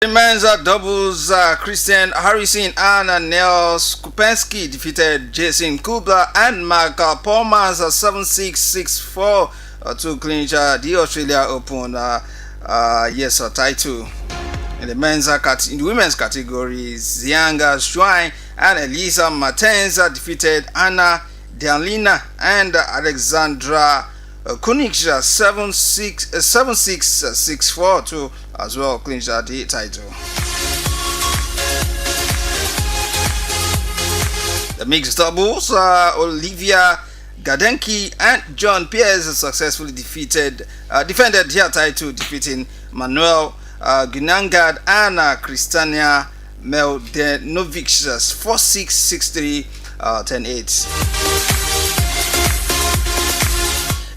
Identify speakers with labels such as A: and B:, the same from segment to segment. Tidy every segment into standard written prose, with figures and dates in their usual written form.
A: The men's doubles, Christian Harrison and Neil Skupensky defeated Jason Kubler and Mark Palmer's 7-6, 6-4 to clinch the Australia Open title. In the women's category, Xianga Shuai and Elisa Martens defeated Anna Dialina and Alexandra Kunikja 7-6, 6-4 to as well clinch the title. The mixed doubles, Olivia Gadenki and John Pierce successfully defended their title, defeating Manuel Gunangad and Kristania Meldenovic 4-6, 6-3, 10-8.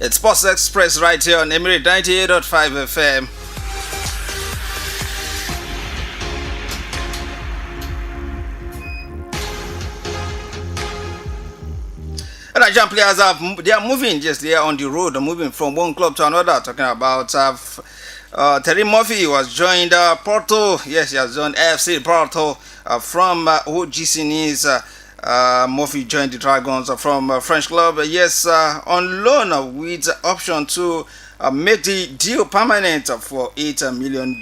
A: It's Sports Express right here on Emirate 98.5 FM. And Nigerian players they are moving just there on the road, moving from one club to another. Talking about Terry Murphy was joined Porto. Yes, he has joined FC Porto from OGC Nice. Murphy joined the Dragons from French club. Yes, on loan with option to make the deal permanent for €8 million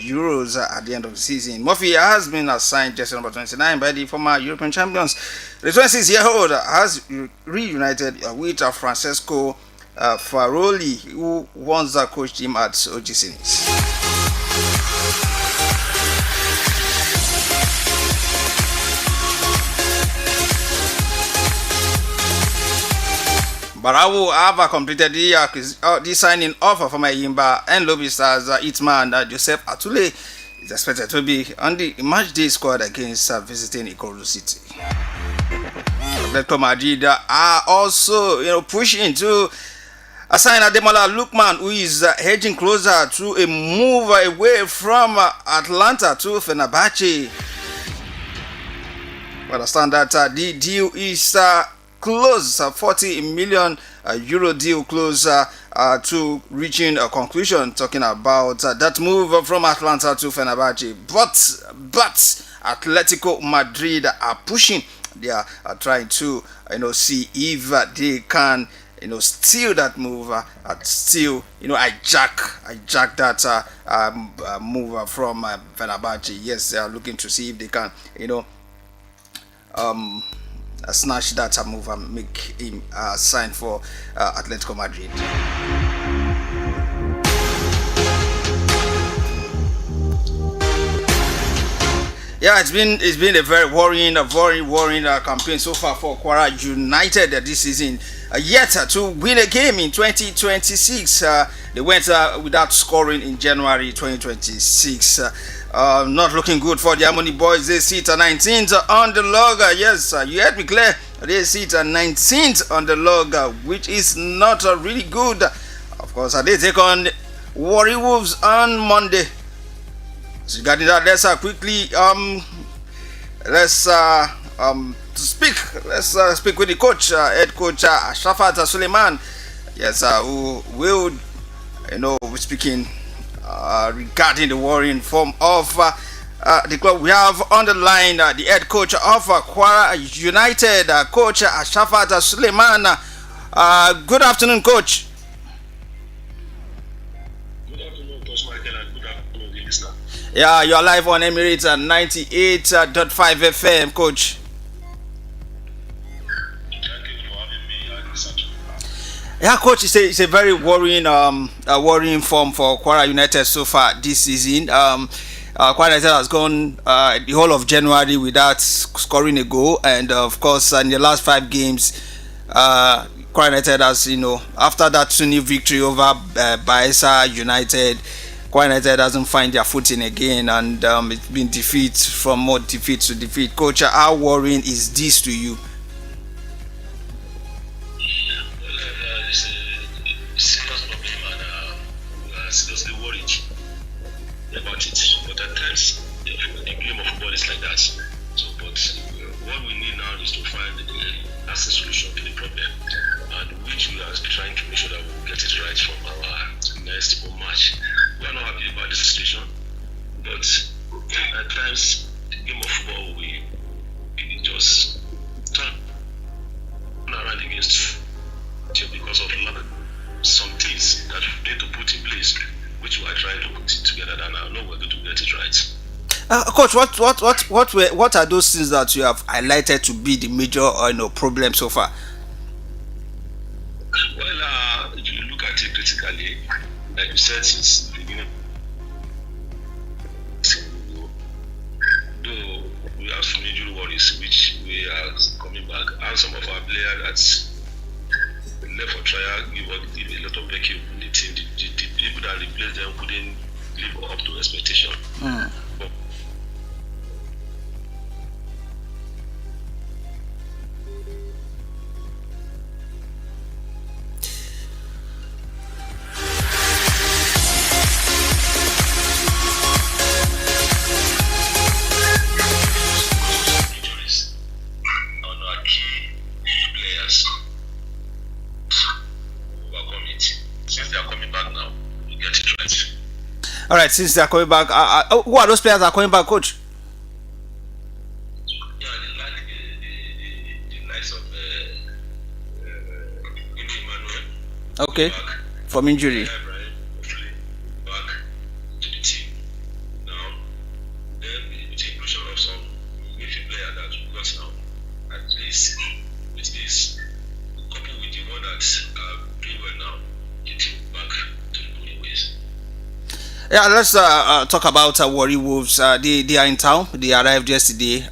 A: at the end of the season. Murphy has been assigned jersey number 29 by the former European champions. The 26-year-old has reunited with Francesco Faroli, who once coached him at OGC Nice. Barawu have completed the signing offer for Mayimba and Lobby Stars hitman Joseph Atule is expected to be on the match day squad against visiting Ikorodu City. Atletico Madrid are also pushing to assign Ademola Lookman, who is hedging closer to a move away from Atlanta to Fenerbahce. We understand that the deal is close, €40 million deal close to reaching a conclusion, talking about that move from Atlanta to Fenerbahce. But Atletico Madrid are pushing. They are trying to see if they can steal that move, still hijack that move from Fenerbahce. Yes, they are looking to see if they can snatch that move and make him sign for Atletico Madrid. Yeah, it's been a very worrying campaign so far for Kwara United this season. Yet to win a game in 2026, they went without scoring in January 2026. Not looking good for the Harmony boys. They sit at 19th on the log. Yes, you heard me clear. They sit at 19th on the log, which is not really good. Of course, they take on Warri Wolves on Monday. So regarding that, let's quickly speak with the coach, head coach Shafat Suleiman. Yes, who will be speaking regarding the worrying form of the club. We have on the line the head coach of Kwara United, coach Shafat Suleiman. Good afternoon, coach.
B: Good afternoon, Tosh Michael, and good afternoon, the listener.
A: Yeah, you're live on Emirate 98.5 FM, coach.
B: Thank you for having me and research.
A: Yeah, coach, it's a very worrying form for Kwara United so far this season. Kwara United has gone the whole of January without scoring a goal, and of course, in the last 5 games, Kwara United has, after that 2-0 victory over Bayelsa United, Kwara United doesn't find their footing again, and it's been defeat from more defeat to defeat. Coach, how worrying is this to you?
B: It's a serious problem, and we are seriously worried about it. But at times, the game of football is like that. So, but what we need now is to find a solution to the problem, and which we are trying to make sure that we get it right from our next match. We are not happy about the situation, but At times, the game of football we just turn around against you because of some things that we need to put in place, which we are trying to put it together. And I know we're going to get it right.
A: Coach, what are those things that you have highlighted to be the major problem so far?
B: Well, if you look at it critically, like you said, since the beginning, though we have some injury worries, which we are coming back, and some of our players that left for trial give a lot of vacuum in the team. The people that replaced them couldn't live up to expectation. But injuries on our key players overcome it. Since they are coming back now, we get it right.
A: All right, since they are coming back, who are those players that are coming back, coach?
B: Yeah, the likes of Emmanuel
A: Okay,
B: back,
A: from injury.
B: Brian hopefully back to the team now. Then with the inclusion of some midfield player that we got now, at least with this, coupled with the one that are doing well now, the team back to the winning ways.
A: Yeah, let's talk about Warri Wolves. They are in town. They arrived yesterday.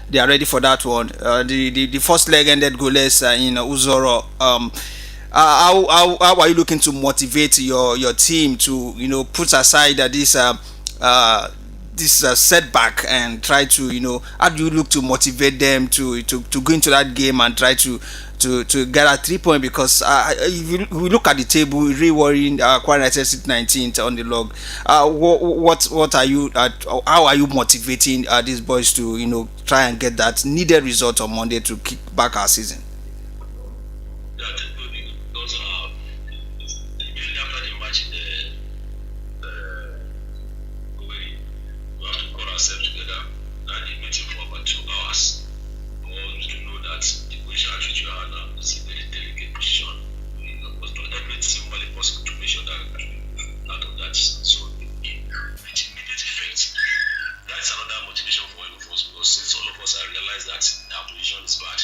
A: They are ready for that one. The first leg ended goalless in Uzoro. How are you looking to motivate your team to put aside this setback and try to how do you look to motivate them to go into that game and try to get a 3 point, because if we look at the table, really worrying. Kwara United sit 19th on the log. What are you how are you motivating these boys to try and get that needed result on Monday to kick back our season?
B: Yeah, those are immediately after the match in the Owerri, we have to call ourselves together and a meeting for about 2 hours for us to know that the position at which we are now is a very delicate position. We must do everything humanly possible to make sure that we move out of that. So with immediate effect, that's another motivation for all of us, because since all of us have realized that our position is bad,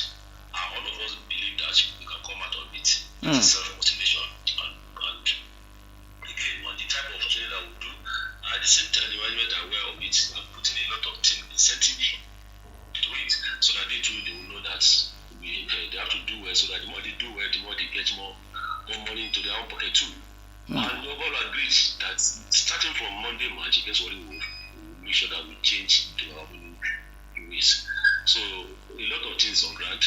B: all of us believe that we can come out of it. It's self-motivation. And again, on the type of training that we do, at the same time, the management are aware of it and putting a lot of incentive to it, so that they too they will know that they have to do well, so that the more they do well, the more they get more money into their own pocket too. And we all agreed that starting from Monday match against Warri Wolf, we will make sure that we change to our winning ways. So a lot of things on ground,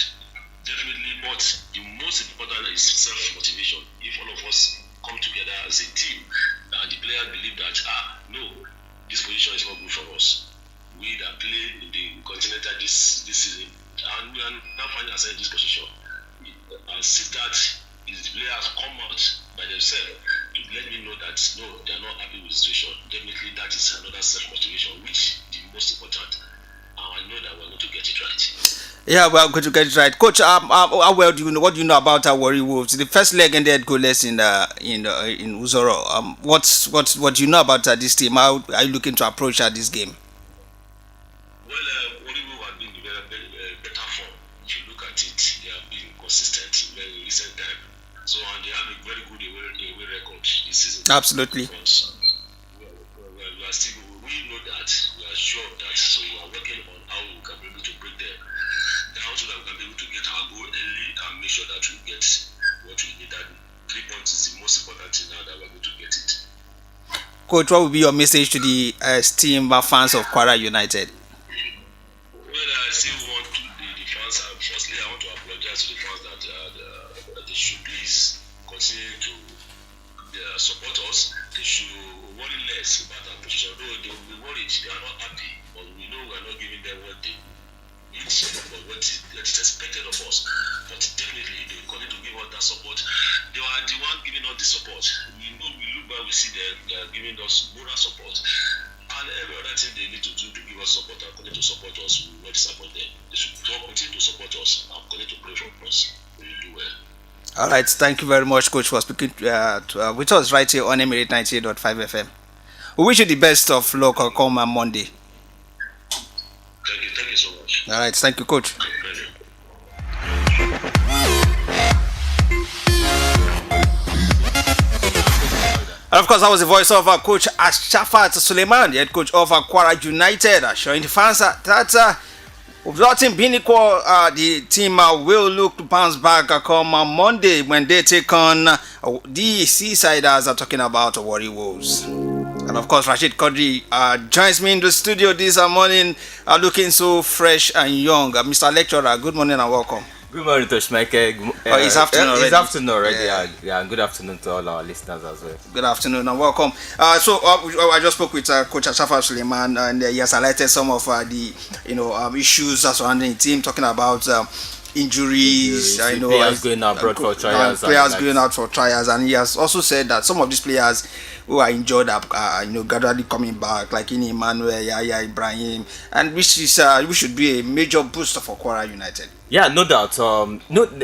B: definitely, but the most important is self-motivation. If all of us come together as a team and the players believe that no, this position is not good for us, we that play in the continental this season, and we are now finding ourselves in this position, and since that is the players come out by themselves to let me know that no, they are not happy with the situation, definitely that is another self-motivation, which is the most important. And I know that we're going to get it right.
A: Yeah, well, good to get it right, coach. How well do you know? What do you know about our Warri Wolves? The first leg ended goalless in Uzoro. What do you know about this team? How are you looking to approach this game?
B: Well, Oliver has been in very better form. If you look at it, they have been consistent in very recent time. So, and they have a very good away record this season.
A: Absolutely.
B: We are still, we know that, we are sure of that. So, we are working on how we can be able to break them down, so that we can be able to get our goal early and make sure that we get what we need. That 3 points is the most important thing now that we're going to get it.
A: Coach, what would be your message to the esteemed fans of Kwara United?
B: Well, I still want to the fans. Firstly, I want to apologize to the fans that they should please continue to support us. They should worry less about our position. Though they will be worried, they are not happy, but we know we are not giving them what they need, but what is expected of us. But definitely, they will continue to give us that support. They are the one giving us the support. We know, we look back, we see them, they are giving us moral support. And and every other thing they need to do to give us support and continue to support us, we will not disappoint them. They should continue to support us and continue to pray for us. We will do well.
A: All right, thank you very much, Coach, for speaking with us right here on Emirate 98.5 FM. We wish you the best of luck come on Monday.
B: Thank you so much.
A: All right, thank you, Coach. And of course, that was the voice of Coach Ashafat Suleiman, the head coach of Kwara United, showing the fans that without him being equal, the team will look to bounce back come Monday when they take on the Seasiders are talking about Warri Wolves. And of course, Rashid Kodri joins me in the studio this morning, looking so fresh and young. Mr. Lecturer, good morning and welcome.
C: Good morning, Tosh.
A: It's afternoon already.
C: It's afternoon already. Yeah, good afternoon to all our listeners as well.
A: Good afternoon and welcome. I just spoke with Coach Ashafat Suleiman, and he has highlighted some of the issues surrounding the team, talking about injuries.
C: Players going abroad for trials.
A: Players going out for trials, and he has also said that some of these players who are injured are gradually coming back, like Emmanuel, Yaya, Ibrahim, and which should be a major booster for Kwara United.
C: Yeah, no doubt.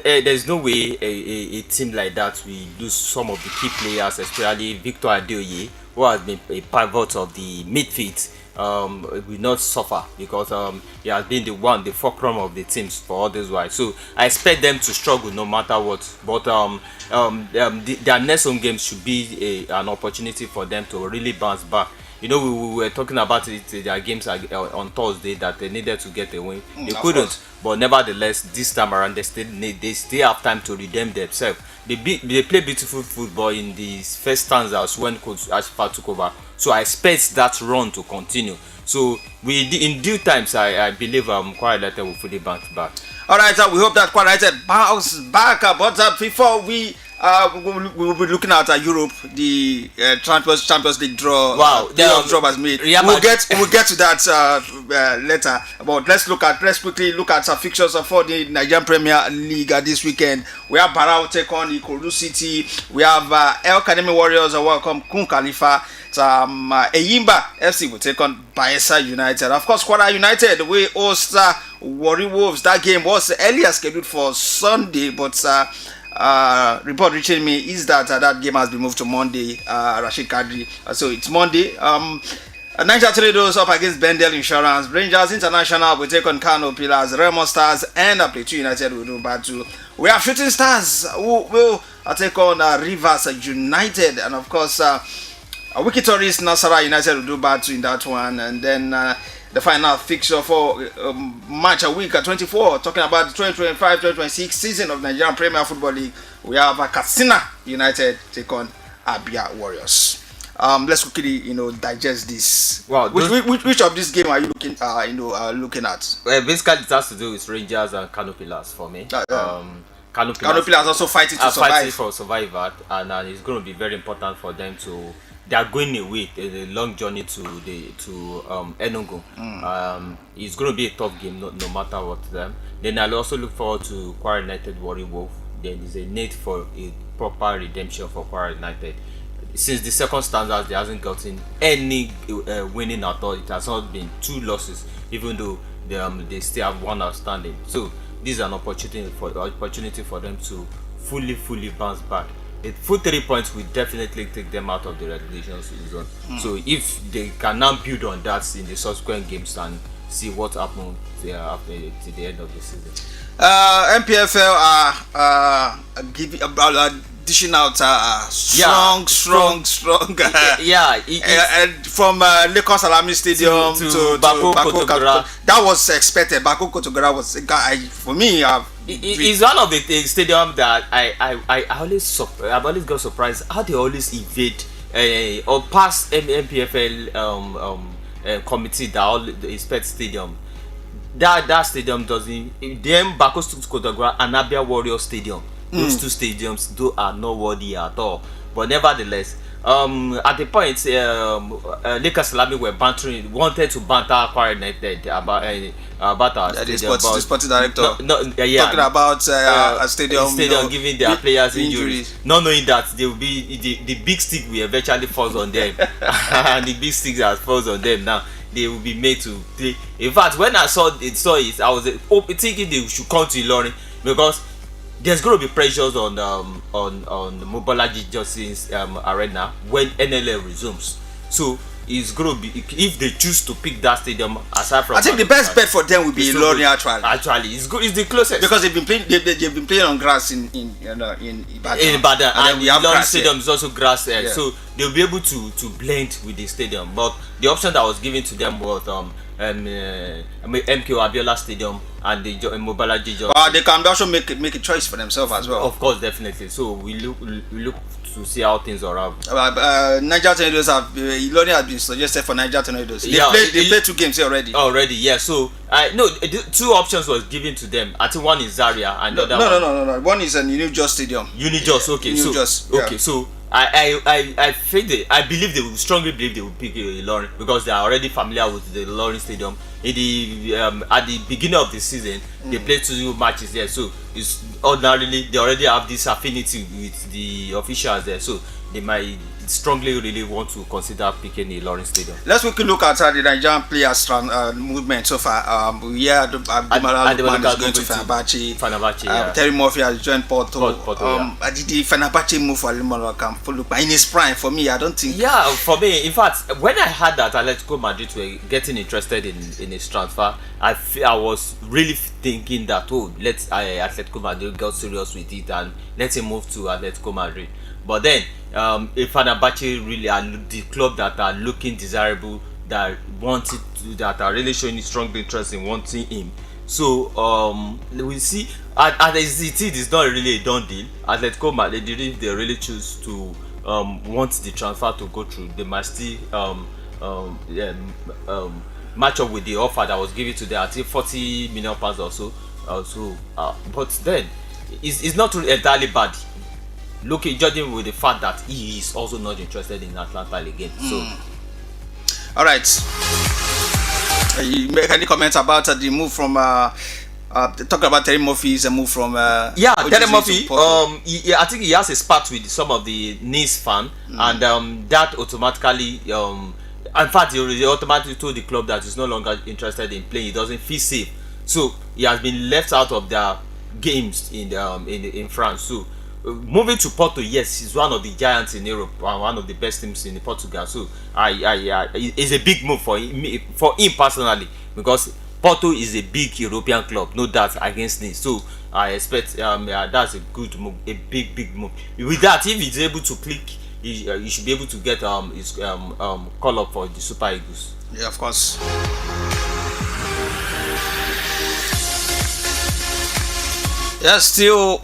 C: There's no way a team like that will lose some of the key players, especially Victor Adeoye, who has been a pivot of the midfield. Will not suffer because he has been the fulcrum of the teams for all this while. So I expect them to struggle no matter what. But their next home games should be an opportunity for them to really bounce back. We were talking about it. Their games on Thursday that they needed to get a win. They couldn't, but nevertheless, this time around they still have time to redeem themselves. They play beautiful football in the first stanzas when Coach Ashfa took over. So I expect that run to continue. So in due times, I believe Kwara United will fully bounce back.
A: All right, we hope that Kwara United bounce back. But before we will be looking at Europe, the Champions League draw.
C: Wow,
A: the draw was made. We'll get to that later. But let's quickly look at fixtures for the Nigerian Premier League this weekend. We have Barao take on Ikorodu City. We have El Academy Warriors welcome Kun Khalifa. Eyimba FC will take on Bayelsa United. Of course, Kwara United we host Warri Wolves. That game was earlier scheduled for Sunday, but report reaching me is that that game has been moved to Monday. Rashid Kadri. So it's Monday. Niger Tornadoes up against Bendel Insurance. Rangers International will take on Kano Pillars. Remo Stars and Plateau United will do battle. We have Shooting Stars who will take on Rivers United, and of course Wiki Tourist Nasara United will do battle in that one. And then the final fixture for match a week 24, talking about the 2025-2026 season of Nigerian Premier Football League. We have Katsina United take on Abia Warriors. Let's quickly digest this.
C: Wow,
A: which of this game are you looking at?
C: Well, basically it has to do with Rangers and Kano Pillars for me.
A: Kano Pillars also fighting
C: for survival, and it's going to be very important for them to. They are going away a long journey to Enugu. It's going to be a tough game, no matter what. Then I'll also look forward to Kwara United Warri Wolf. There is a need for a proper redemption for Kwara United. Since the second standard, they hasn't gotten any winning at all. It has not been 2 losses, even though they still have 1 outstanding. So this is an opportunity for them to fully bounce back. The full 3 points will definitely take them out of the relegation zone. So if they can now build on that in the subsequent games and see what happens to the end of the season.
A: MPFL are dishing out strong. And from Lagos Salami Stadium to Bako Kotogora. That was expected. Bako Kotogora was a guy for me.
C: It's one of the stadiums that I've always got surprised how they always evade or pass MPFL committee that all inspect stadium. That stadium doesn't. Then Bako Kotogora and Abia Warrior Stadium. Those 2 stadiums are not worthy at all. But nevertheless, At the point, Lakers Salami wanted to banter Kwara United about our
A: The
C: stadium.
A: the sporting director
C: Yeah,
A: talking about a stadium,
C: giving their players injuries,
A: injuries,
C: not knowing that they will be the big stick will eventually falls on them, and the big stick that falls on them now. They will be made to play. In fact, when I saw it, I was thinking they should come to Ilorin because there's going to be pressures on Mobolaji Johnson's arena when NLL resumes. So it's going to be, if they choose to pick that stadium aside from.
A: I think the best bet for them would be Ilorin actually.
C: Actually, it's good. It's the closest
A: because they've been playing. They've been playing on grass in Ibadan.
C: In Ibadan, and the Ilorin stadium is also grass, so they'll be able to blend with the stadium. But the option that was given to them was MK Abiola Stadium and the Mobolaji Johnson.
A: They can also make a choice for themselves as well.
C: Of course, definitely. So we look to see how things are.
A: Niger Tornadoes Ilorin has been suggested for Niger Tornadoes. They played 2 games here already.
C: Already, yeah. So the 2 options was given to them. I think one is Zaria and the other
A: no. One is a Unijos Stadium.
C: Unijos, okay. So I strongly believe they will pick Ilorin because they are already familiar with the Ilorin Stadium. At the beginning of the season, they played 2 matches there, so it's ordinarily they already have this affinity with the officials there, so they might strongly really want to consider picking the Ilorin Stadium.
A: Let's quickly look at the Nigerian players movement so far. Abdimala Lukman is going to Fenerbahce. Terry Murphy has joined Porto. Did the Fenerbahce move for Abdimala Lukman in his prime? For me, I don't think.
C: Yeah, for me, in fact, when I heard that Atletico Madrid were getting interested in his transfer, I was really thinking that let Atletico Madrid get serious with it and let him move to Atletico Madrid. But then, if Fenerbahce really are the club that are looking desirable, that are really showing strong interest in wanting him. So we see. As it is not really a done deal. Atletico Madrid, if they really choose to want the transfer to go through, they must still match up with the offer that was given to them. I think £40 million or so. But then it's not really entirely bad. Judging with the fact that he is also not interested in Atlanta again. So,
A: all right. You make any comments about the move from? Talking about Terry Murphy's move from.
C: Terry Murphy. I think he has a spat with some of the Nice fan, and that automatically. In fact, he automatically told the club that he's no longer interested in playing. He doesn't feel safe, so he has been left out of their games in France. So. Moving to Porto, yes, he's one of the giants in Europe and one of the best teams in Portugal. So, it's a big move for him personally because Porto is a big European club, no doubt against this. So, I expect that's a good move, a big move. With that, if he's able to click, he should be able to get his call up for the Super Eagles.
A: Yeah, of course. Yeah, still.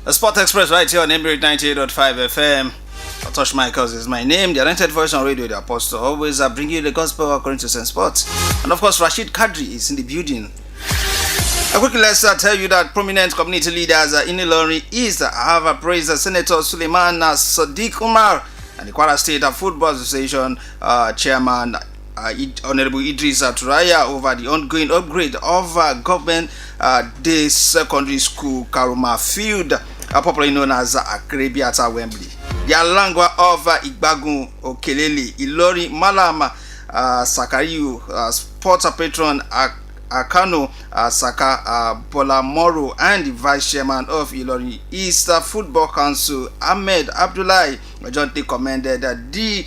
A: The Sport Express right here on Emirate 98.5 FM. Tosh Michaels is my name. The anointed voice on radio, the apostle. Always bring you the gospel according to St. Sports. And of course, Rashid Kadri is in the building. Quickly, let's tell you that prominent community leaders in Ilorin East have praised Senator Suleiman Sadiq Umar and the Kwara State Football Association Chairman Honorable Idris Turaya over the ongoing upgrade of Government Day Secondary School Karuma Field, popularly known as Akrebiata Wembley. The Alangwa of Igbagun Okelele Ilorin Malam Sakariu, sports patron Akano Saka Bolamoro, and the vice chairman of Ilorin East Football Council Ahmed Abdullahi jointly commended the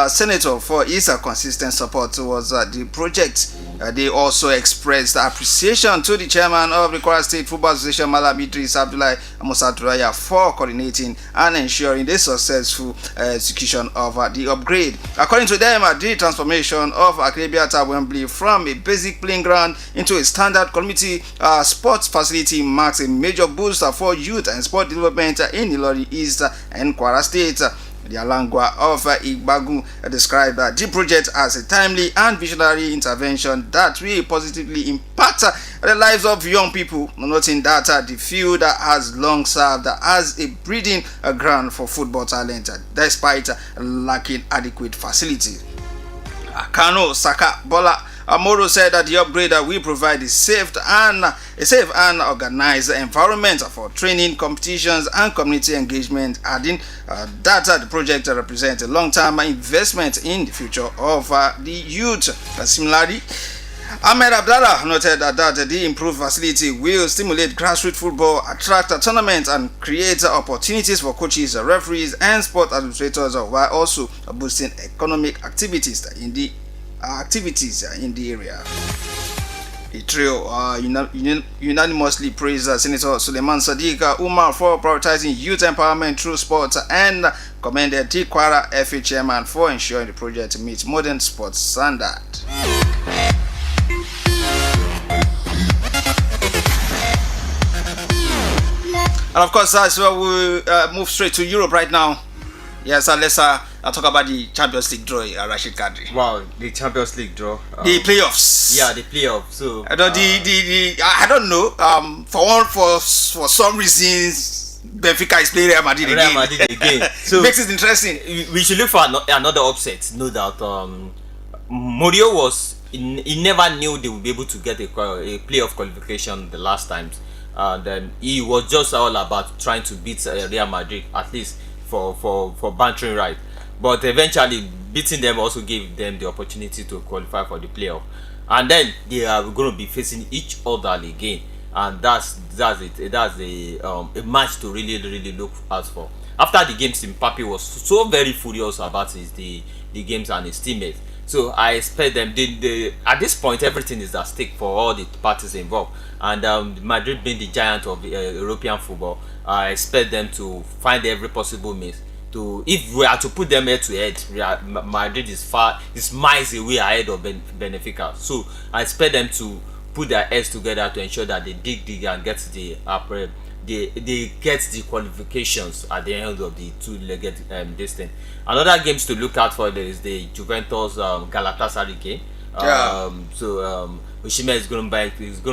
A: senator for his consistent support towards the project. They also expressed appreciation to the chairman of the Kwara State Football Association Malam Idris Abdullahi Musa Turaya for coordinating and ensuring the successful execution of the upgrade. According to them, the transformation of Akrebiata Wembley from a basic playing ground into a standard community sports facility marks a major boost for youth and sport development in Ilorin East and Kwara State. The Alangwa of Igbagun described the project as a timely and visionary intervention that will positively impact the lives of young people, noting that the field has long served as a breeding ground for football talent despite lacking adequate facility. Kano Saka Bola Amoro said that the upgrade will provide a safe and organized environment for training, competitions, and community engagement, adding that the project represents a long-term investment in the future of the youth. Similarly, Ahmed Abdallah noted that the improved facility will stimulate grassroots football, attract tournaments, and create opportunities for coaches, referees, and sport administrators, while also boosting economic activities in the area. The trio unanimously praised Senator Suleiman Sadiq Umar for prioritizing youth empowerment through sports and commended T. Kwara FA chairman for ensuring the project meets modern sports standards. And of course, that's where we move straight to Europe right now. Yes, let's talk about the Champions League draw, Rashid Kadri.
C: Wow, the Champions League draw.
A: The playoffs.
C: Yeah, the playoffs. So
A: I don't know. For some reasons, Benfica is playing Real Madrid again.
C: So
A: makes it interesting.
C: We should look for another upset. No doubt. Mourinho he never knew they would be able to get a playoff qualification the last times, and then he was just all about trying to beat Real Madrid, at least for bantering right. But eventually beating them also gave them the opportunity to qualify for the playoff, and then they are going to be facing each other again, and that's it. That's a match to really look out for. After the games, Mbappe was so very furious about the games and his teammates. So I expect them. At this point, everything is at stake for all the parties involved, and Madrid being the giant of European football, I expect them to find every possible means to, if we are to put them head to head, Madrid is miles away ahead of Benfica. So I expect them to put their heads together to ensure that they dig and get they get the qualifications at the end of the two-legged distance. Another games to look out for is the Juventus Galatasaray game. Osimhen is going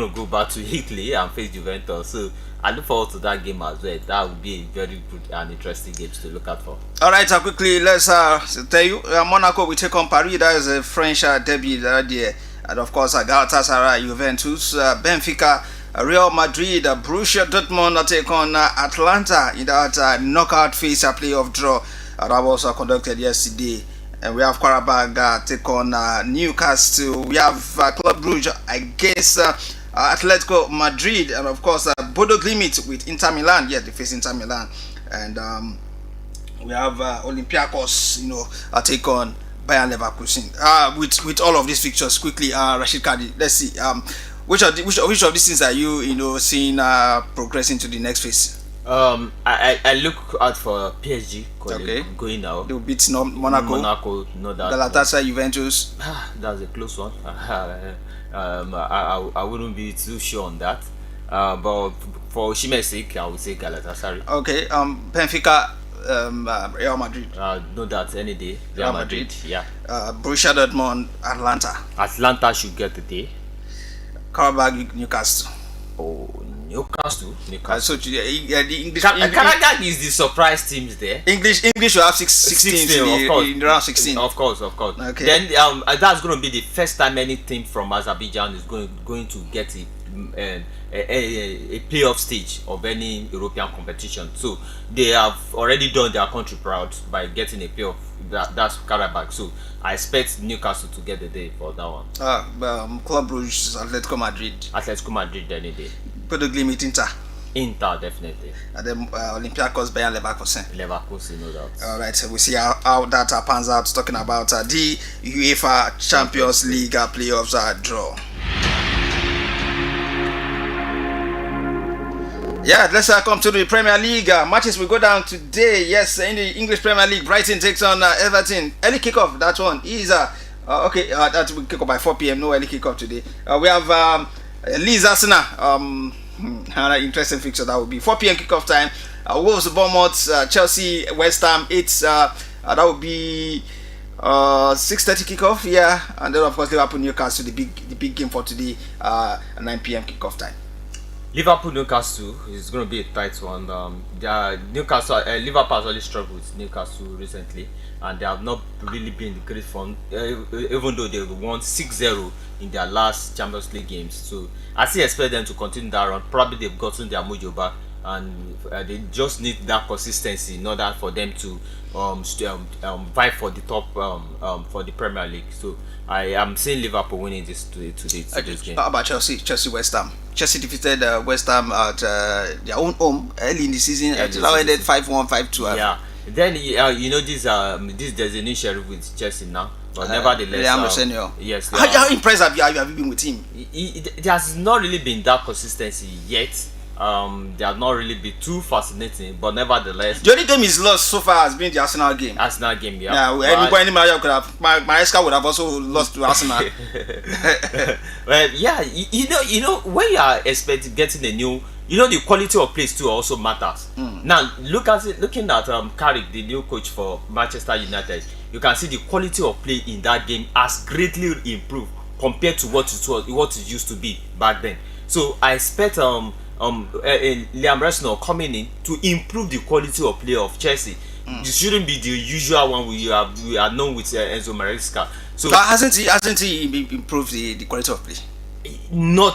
C: to go back to Italy and face Juventus. So I look forward to that game as well. That would be a very good and interesting games to look out for.
A: All right, quickly let's tell you, Monaco will take on Paris. That is a French derby there, and of course Galatasaray, Juventus, Benfica, Real Madrid, Borussia Dortmund take on Atlanta in that knockout phase playoff draw that was conducted yesterday. And we have Qarabag take on Newcastle. We have Club Brugge against Atletico Madrid, and of course Bodo Glimt with Inter Milan. Yeah, they face Inter Milan, and we have Olympiacos, take on Bayern Leverkusen. With all of these fixtures, quickly, Rashid Kadi, let's see. Which of these things are you seeing progressing to the next phase?
C: I look out for PSG going now.
A: They will beat Monaco,
C: no doubt.
A: Galatasaray, Juventus.
C: That's a close one. I wouldn't be too sure on that. But for Osimhen's sake, I would say Galatasaray.
A: Okay. Benfica, Real Madrid.
C: No doubt, any day. Real Madrid. Yeah.
A: Borussia Dortmund, Atlanta.
C: Atlanta should get the day.
A: Qarabag, Newcastle.
C: Oh, Newcastle.
A: So the English.
C: Qarabag is the surprise teams there.
A: English will have 16 in round 16.
C: Of course.
A: Okay.
C: Then that's going to be the first time any team from Azerbaijan is going to get a playoff stage of any European competition. So they have already done their country proud by getting a playoff. That's Qarabag. So I expect Newcastle to get the day for that one.
A: Club Brugge, Atletico Madrid
C: any day.
A: Bodo Glimt,
C: Inter definitely.
A: And then Olympiacos, Bayern
C: Leverkusen, no doubt.
A: All right, so we see how that pans out. Talking about the UEFA Champions League playoffs draw. Yeah, let's come to the Premier League. Matches will go down today. Yes, in the English Premier League, Brighton takes on Everton. Early kickoff, that one is okay. That will kick off by 4 p.m. No early kickoff today. We have Leeds Arsenal. Another interesting fixture that will be 4 p.m. kickoff time. Wolves, Bournemouth, Chelsea, West Ham. It's that would be 6:30 kickoff. Yeah, and then of course Liverpool, Newcastle, the big game for today, 9 p.m. kickoff time.
C: Liverpool Newcastle is going to be a tight one. Newcastle Liverpool has already struggled with Newcastle recently, and they have not really been in great form, even though they won 6-0 in their last Champions League games. So I still expect them to continue that run. Probably they've gotten their mojo back, and they just need that consistency in order for them to vie for the top for the Premier League. So I am seeing Liverpool winning this game.
A: How about Chelsea? Chelsea, West Ham. Chelsea defeated West Ham at their own home early in the season. It now ended 5-1, 5-2.
C: Yeah. Then this there's an issue with Chelsea now, but nevertheless, yes.
A: How impressed have you been with him?
C: There has not really been that consistency yet. They have not really been too fascinating, but nevertheless,
A: the only game he's lost so far has been the Arsenal game.
C: Yeah.
A: Any manager could have. Maresca would have also lost to Arsenal.
C: Well, yeah, you know when you are expecting getting a new, the quality of plays too also matters. Now looking at Carrick, the new coach for Manchester United, you can see the quality of play in that game has greatly improved compared to what it used to be back then. So I expect Liam Resnor coming in to improve the quality of play of Chelsea. It shouldn't be the usual one we are known with Enzo Maresca. So
A: hasn't he improved the quality of play?
C: Not